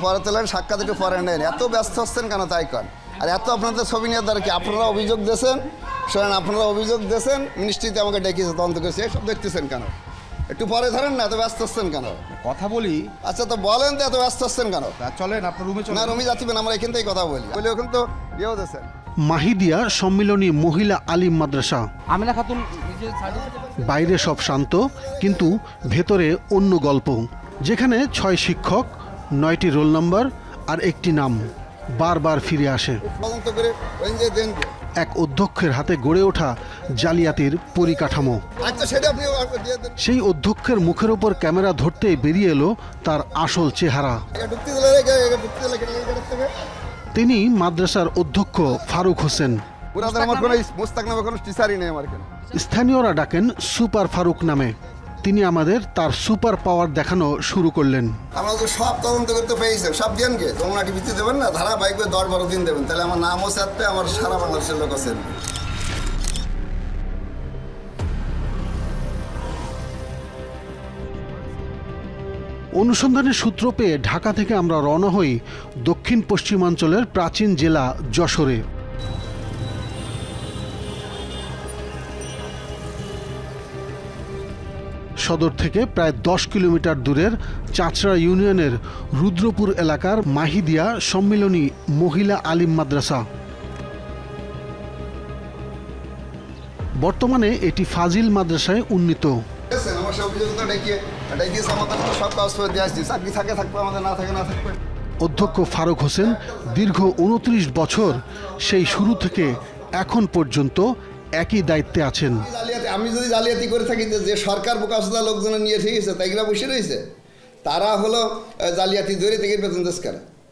পরে তোলেন, সাক্ষাৎ একটু পরে নেন। এত ব্যস্ত হচ্ছেন কেন তাই কন? আর এত আপনাদের ছবি নিয়ে দ্বারা কি? আপনারা অভিযোগ দিয়েছেন, শোনেন, আপনারা অভিযোগ দিয়েছেন, মিনিস্ট্রিতে আমাকে ডেকেছে, তদন্ত করেছে, এসব দেখতেছেন কেন? একটু পরে ধরেন না, এত ব্যস্ত হচ্ছেন কেন? কথা বলি। আচ্ছা, তো বলেন তো এত ব্যস্ত হচ্ছেন কেন? চলেন আপনার রুমে চলেন। না, রুমে যাচ্ছিবেন, আমরা এখান থেকেই কথা বলি। ওখানে তো ইয়েও দিয়েছেন। মাহিদিয়া সম্মিলনী মহিলা আলিম মাদ্রাসা। আমিনা খাতুন বাইরে সব শান্ত, কিন্তু ভেতরে অন্য গল্প। যেখানে 6 শিক্ষক, 9টি রোল নম্বর আর একটি নাম বারবার ফিরে আসে। তদন্ত করে ওই যে দেন। এক অধ্যক্ষের হাতে গড়ে ওঠা জালিয়াতির পরিকাঠামো। আচ্ছা, সেটা আপনি দিয়ে দেন। সেই অধ্যক্ষের মুখের ওপর ক্যামেরা ধরতেই বেরিয়ে এলো তার আসল চেহারা। ঢুকতে দিলে ঢুকতে দিলে থেকে তিনি মাদ্রাসার অধ্যক্ষ ফারুক হোসেন। পুরাতন আমার কোনো মোস্তাক নামে কোনো টিচারই নেই আমার কেন। স্থানীয়রা ডাকেন সুপার ফারুক নামে। তিনি আমাদের তার সুপার পাওয়ার দেখানো শুরু করলেন। আমরা তো সব তদন্ত করতে পেয়েছেন, সব দিনকে তোমরা টিভিতে দেবেন না, ধারাবাহিক 10-12 দিন দেবেন, তাহলে আমার নামও চাপবে, আমার সারা বাংলাদেশের লোক আছেন। অনুসন্ধানের সূত্র পেয়ে ঢাকা থেকে আমরা রওনা হই দক্ষিণ পশ্চিমাঞ্চলের প্রাচীন জেলা যশোরে। সদর থেকে প্রায় 10 কিলোমিটার দূরের চাচড়া ইউনিয়নের রুদ্রপুর এলাকার মাহিদিয়া সম্মিলনী মহিলা আলিম মাদ্রাসা। বর্তমানে এটি ফাজিল মাদ্রাসায় উন্নীত। আমার সব অভিযোগ তো ডেকিয়েছে, আমাদের সব কাজ করে দিয়ে আসছি, চাকরি থাকে থাকবে, আমাদের না থাকে না থাকবে। অধ্যক্ষ ফারুক হোসেন দীর্ঘ 29 বছর, সেই শুরু থেকে এখন পর্যন্ত একই দায়িত্বে আছেন। আমি যদি জালিয়াতি করে থাকি, যে সরকার বোকাশোদা লোকজন নিয়ে ঠিক আছে, তাইগুলা বসে রয়েছে, তারা হলো জালিয়াতি ধরে থেকে বেতন দেশ করে।